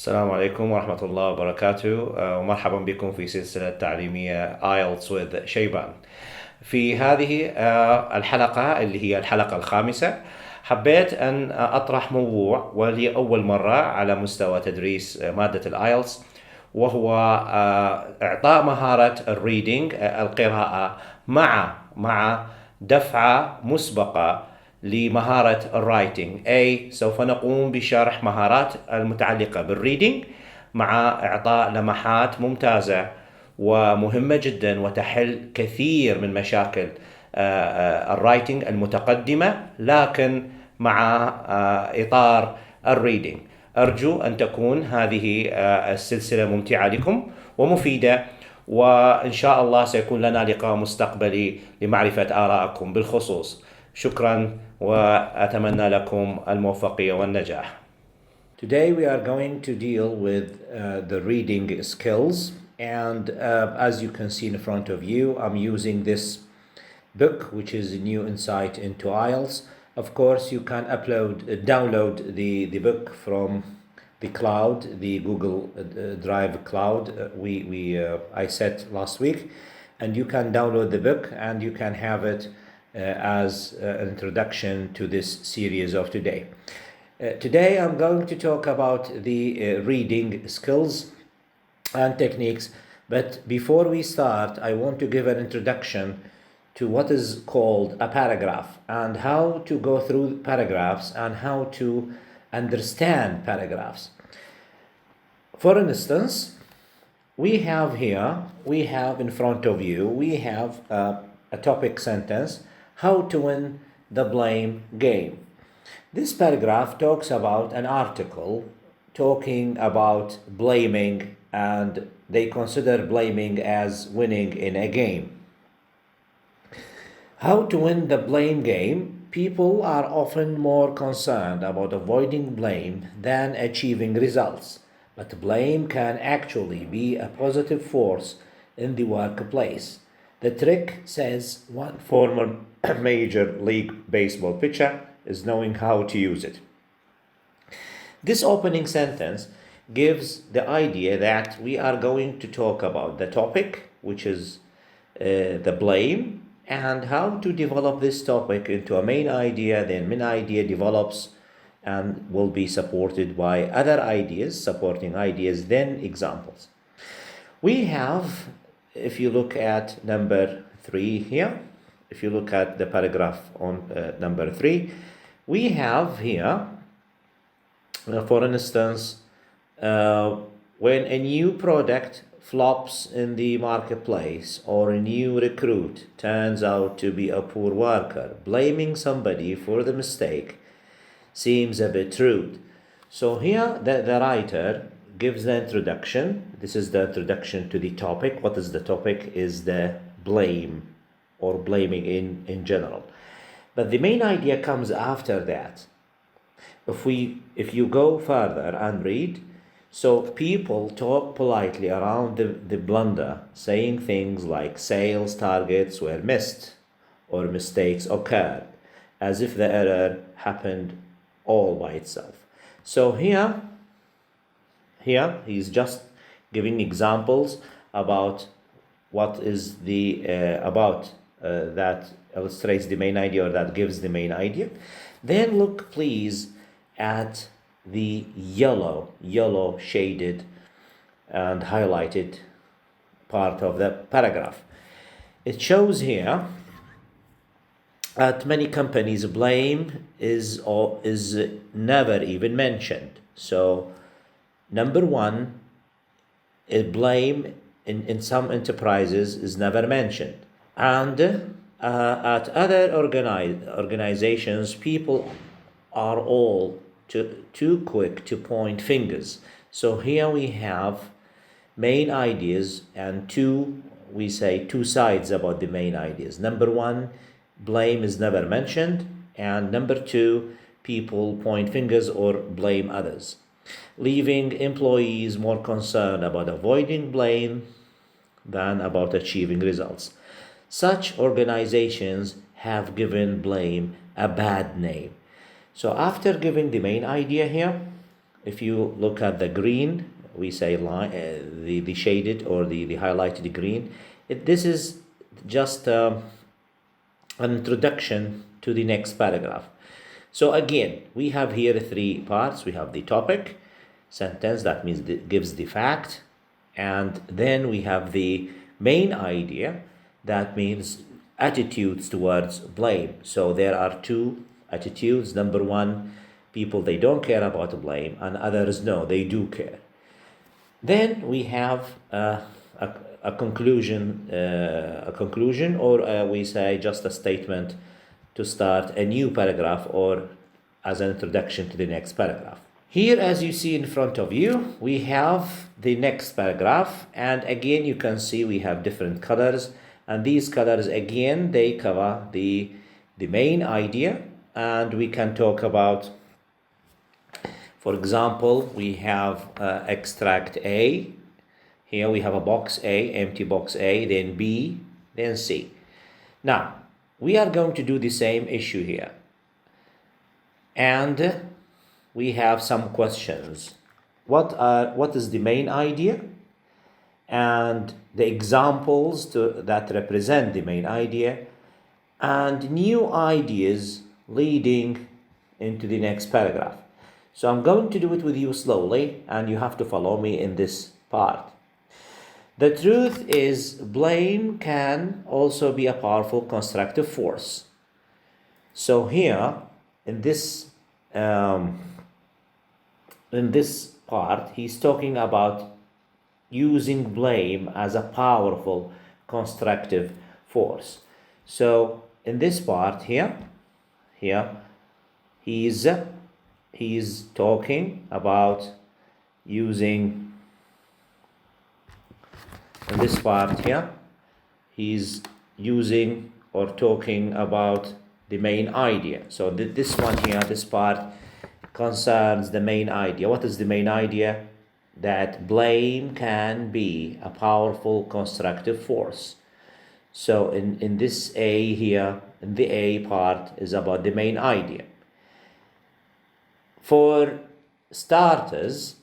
السلام عليكم ورحمة الله وبركاته ومرحبا بكم في سلسلة تعليمية Ielts with شيبان. في هذه الحلقة اللي هي الحلقة الخامسة حبيت أن أطرح موضوع ولي أول مرة على مستوى تدريس مادة الآيلتس، وهو إعطاء مهارة الريدنج القراءة مع دفعة مسبقة لمهارة الرايتنج، أي سوف نقوم بشرح مهارات المتعلقة بالريدنج مع إعطاء لمحات ممتازة ومهمة جدا وتحل كثير من مشاكل الرايتنج المتقدمة، لكن مع إطار الريدنج. أرجو أن تكون هذه السلسلة ممتعة لكم ومفيدة، وإن شاء الله سيكون لنا لقاء مستقبلي لمعرفة آرائكم بالخصوص. شكرا وأتمنى لكم الموفقية والنجاح. Today we are going to deal with the reading skills, and as you can see in front of you, I'm using this book, which is a new insight into IELTS. Of course, you can download the book from the cloud, the Google Drive cloud I set last week, and you can download the book and you can have it as an introduction to this series of today. Today I'm going to talk about the reading skills and techniques, but before we start I want to give an introduction to what is called a paragraph and how to go through paragraphs and how to understand paragraphs. For instance, we have in front of you, we have a topic sentence, how to win the blame game. This paragraph talks about an article talking about blaming, and they consider blaming as winning in a game. How to win the blame game? People are often more concerned about avoiding blame than achieving results, but blame can actually be a positive force in the workplace. The trick, says one former Major League Baseball pitcher, is knowing how to use it. This opening sentence gives the idea that we are going to talk about the topic, which is the blame, and how to develop this topic into a main idea. Then main idea develops and will be supported by other ideas, supporting ideas, then examples. We have, if you look at number 3 here, if you look at the paragraph on number 3, we have here, for instance, when a new product flops in the marketplace or a new recruit turns out to be a poor worker, blaming somebody for the mistake seems a bit rude. So here the writer gives the introduction. This is the introduction to the topic. What is the topic? Is the blame or blaming in general. But the main idea comes after that. If you go further and read, so people talk politely around the blunder, saying things like sales targets were missed or mistakes occurred, as if the error happened all by itself. So here he's just giving examples about what is the that illustrates the main idea or that gives the main idea. Then look please at the yellow shaded and highlighted part of the paragraph. It shows here at many companies blame is never even mentioned. So number 1, blame in some enterprises is never mentioned, and at other organizations people are all too quick to point fingers. So here we have main ideas and two sides about the main ideas. Number 1, blame is never mentioned, and number 2, people point fingers or blame others, leaving employees more concerned about avoiding blame than about achieving results. Such organizations have given blame a bad name. So after giving the main idea here, if you look at the green, we say line, the shaded or the highlighted green, this is just an introduction to the next paragraph. So again, we have here three parts. We have the topic, sentence, that means gives the fact, and then we have the main idea, that means attitudes towards blame. So there are two attitudes. Number one, people, they don't care about blame, and others, no, they do care. Then we have a conclusion, or we say just a statement to start a new paragraph or as an introduction to the next paragraph. Here, as you see in front of you, we have the next paragraph, and again you can see we have different colors, and these colors again, they cover the main idea, and we can talk about, for example, we have extract A. Here we have a box A, empty box A, then B, then C. Now, we are going to do the same issue here. And we have some questions. What is the main idea? And the examples that represent the main idea, and new ideas leading into the next paragraph. So I'm going to do it with you slowly, and you have to follow me in this part. The truth is, blame can also be a powerful constructive force. So here, in this part, he's talking about using blame as a powerful constructive force. So in this part here, he's talking about using, in this part here, he's using or talking about the main idea. So this one here, this part concerns the main idea. What is the main idea? That blame can be a powerful constructive force. So in this A here, in the A part is about the main idea. For starters,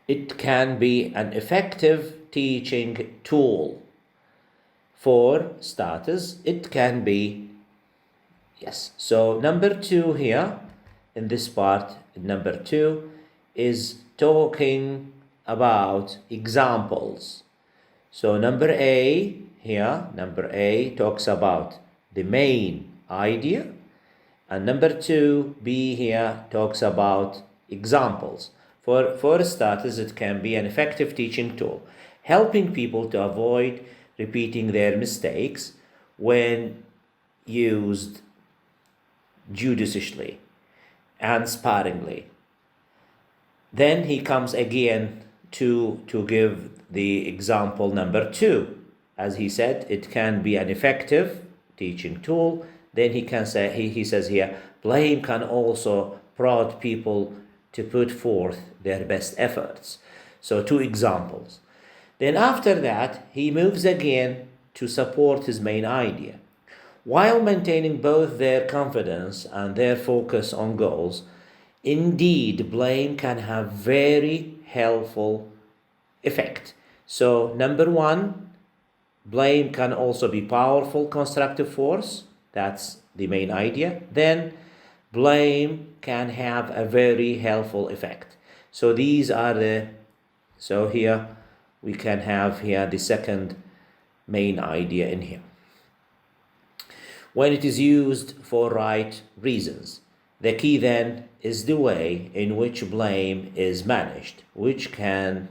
it can be an effective teaching tool. For starters, it can be, yes. So number two here, in this part, number two, is talking about examples. So number A here, number A talks about the main idea, and number two, B here, talks about examples. For starters, it can be an effective teaching tool, helping people to avoid repeating their mistakes when used judiciously and sparingly. Then he comes again to give the example number two. As he said, it can be an effective teaching tool. Then he can say, he says here, blame can also prod people to put forth their best efforts. So two examples. Then after that, he moves again to support his main idea, while maintaining both their confidence and their focus on goals. Indeed, blame can have very helpful effect. So number one, blame can also be powerful constructive force. That's the main idea. Then blame can have a very helpful effect. So these are so here we can have here the second main idea in here. When it is used for right reasons. The key then is the way in which blame is managed, which can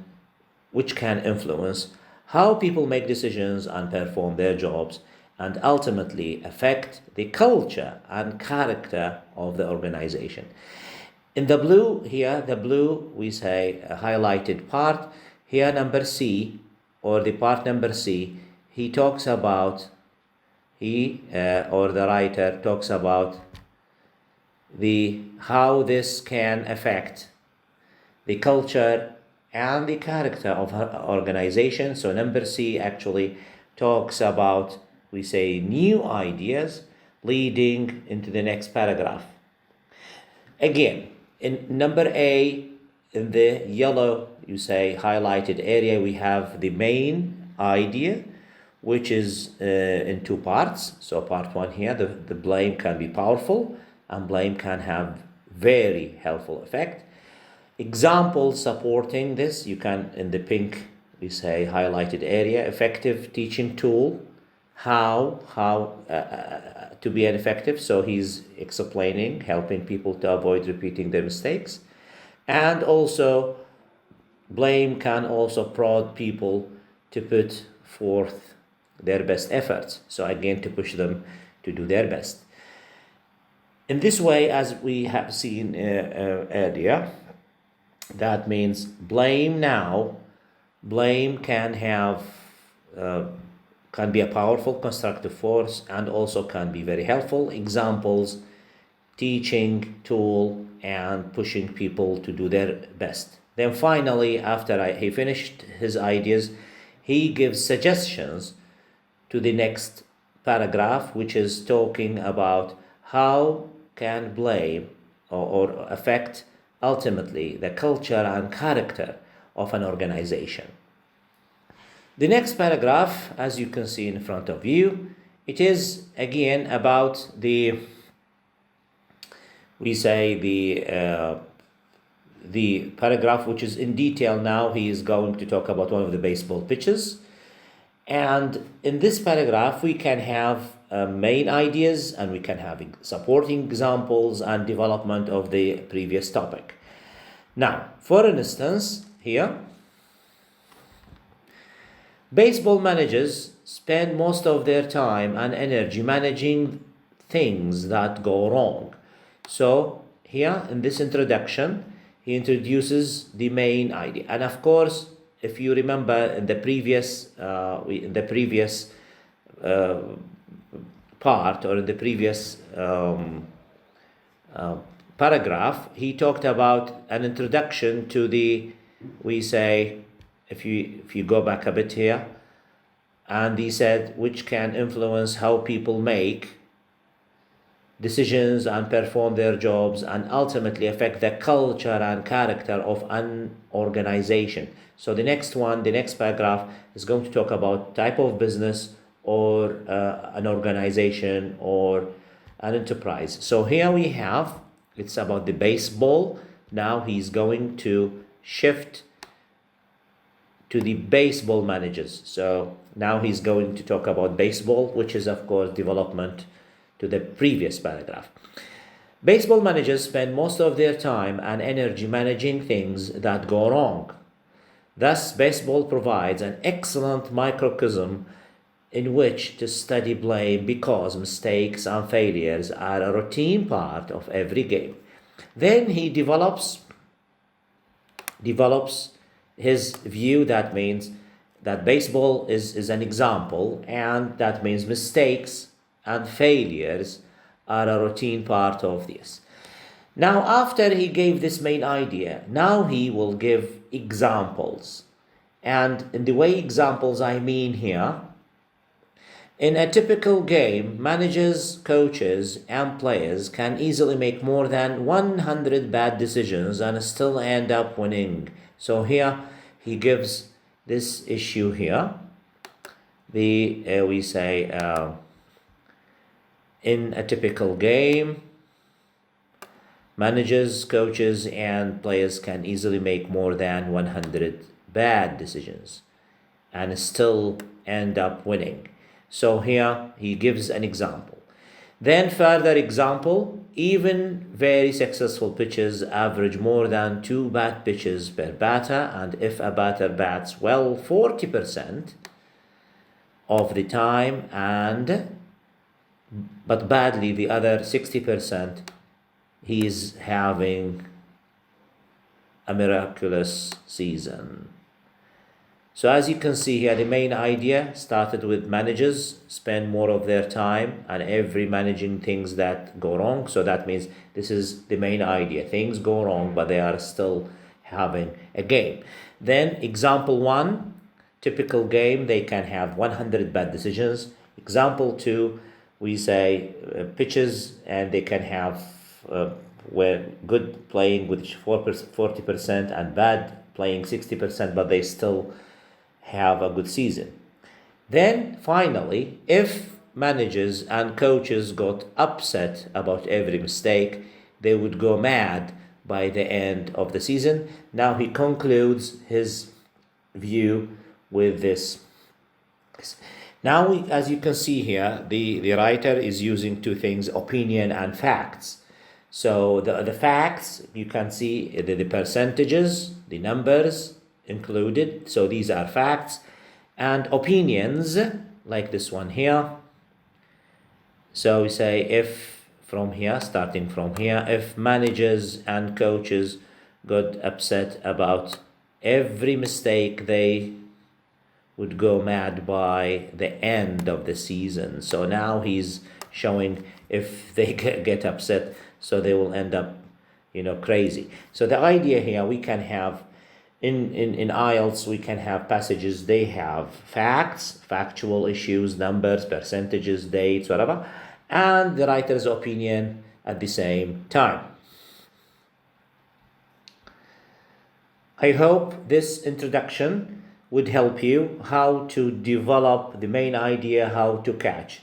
influence how people make decisions and perform their jobs, and ultimately affect the culture and character of the organization. In the blue here, the blue, we say a highlighted part. Here, number C, or the part number C, he talks about, or the writer talks about how this can affect the culture and the character of her organization. So number C actually talks about, we say, new ideas leading into the next paragraph. Again, In number A, in the yellow, you say highlighted area, we have the main idea, which is in two parts. So part one here, the blame can be powerful and blame can have very helpful effect. Examples supporting this, you can, in the pink, we say highlighted area, effective teaching tool, how to be an effective. So he's explaining, helping people to avoid repeating their mistakes. And also, blame can also prod people to put forth their best efforts. So again, to push them to do their best. In this way, as we have seen earlier, that means blame can have can be a powerful constructive force and also can be very helpful. Examples, teaching tool and pushing people to do their best. Then finally, after he finished his ideas, he gives suggestions to the next paragraph, which is talking about how can blame or affect ultimately the culture and character of an organization. The next paragraph, as you can see in front of you, it is again about the paragraph which is in detail. Now he is going to talk about one of the baseball pitches. And in this paragraph, we can have main ideas and we can have supporting examples and development of the previous topic. Now, for instance, here, baseball managers spend most of their time and energy managing things that go wrong. So here in this introduction, he introduces the main idea. And of course, if you remember in the previous part or in the previous paragraph, he talked about an introduction to the, if you go back a bit here, and he said which can influence how people make decisions and perform their jobs and ultimately affect the culture and character of an organization. So the next paragraph is going to talk about type of business or an organization or an enterprise. So here we have, it's about the baseball. Now he's going to shift to the baseball managers. So now he's going to talk about baseball, which is of course development to the previous paragraph. Baseball managers spend most of their time and energy managing things that go wrong. Thus, baseball provides an excellent microcosm in which to study blame because mistakes and failures are a routine part of every game. Then he develops his view. That means that baseball is an example, and that means mistakes and failures are a routine part of this. Now, after he gave this main idea, now he will give examples. And in the way examples I mean here, in a typical game, managers, coaches, and players can easily make more than 100 bad decisions and still end up winning. So here he gives this issue here. In a typical game, managers, coaches, and players can easily make more than 100 bad decisions and still end up winning. So here he gives an example. Then further example, even very successful pitchers average more than 2 bad pitches per batter, and if a batter bats well 40% of the time but badly the other 60%, he is having a miraculous season. So as you can see here, the main idea started with managers spend more of their time and every managing things that go wrong. So that means this is the main idea. Things go wrong, but they are still having a game. Then example 1, typical game, they can have 100 bad decisions. Example 2, we say pitches, and they can have were good playing with 40% and bad playing 60%, but they still have a good season. Then finally, if managers and coaches got upset about every mistake, they would go mad by the end of the season. Now he concludes his view with this. Now, as you can see here, the writer is using two things, opinion and facts. So the facts, you can see the percentages, the numbers included. So these are facts. And opinions, like this one here. So we say if from here, starting from here, if managers and coaches got upset about every mistake, they would go mad by the end of the season. So now he's showing if they get upset, so they will end up, crazy. So the idea here, we can have in Ielts, we can have passages, they have facts, factual issues, numbers, percentages, dates, whatever, and the writer's opinion at the same time. I hope this introduction would help you how to develop the main idea, how to catch.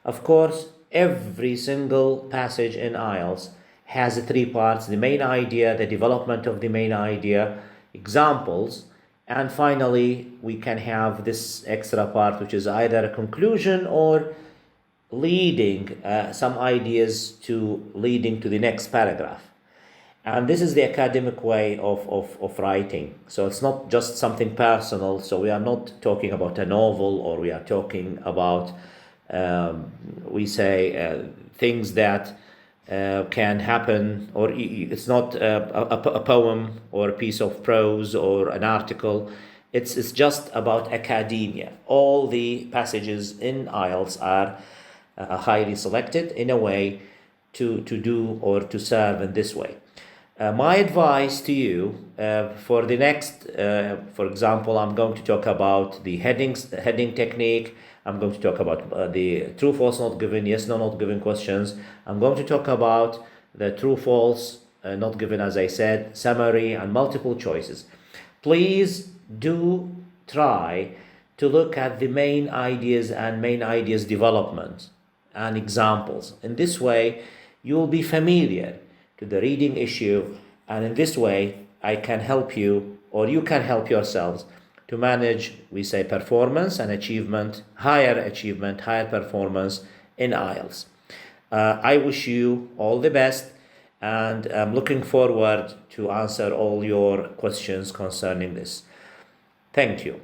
Of course, every single passage in Ielts has three parts: the main idea, the development of the main idea, examples, and finally we can have this extra part, which is either a conclusion or leading some ideas to leading to the next paragraph. And this is the academic way of writing. So it's not just something personal. So we are not talking about a novel, or we are talking about we say things that can happen, or it's not a poem or a piece of prose or an article. It's just about academia. All the passages in Ielts are highly selected in a way to do or to serve in this way. My advice to you for the next, for example, I'm going to talk about the heading technique. I'm going to talk about the true, false, not given, yes, no, not given questions. I'm going to talk about the true, false, not given, as I said, summary, and multiple choices. Please do try to look at the main ideas and main ideas development and examples. In this way, you will be familiar to the reading issue, and in this way, I can help you, or you can help yourselves to manage, we say, performance and achievement, higher performance in Ielts. I wish you all the best, and I'm looking forward to answer all your questions concerning this. Thank you.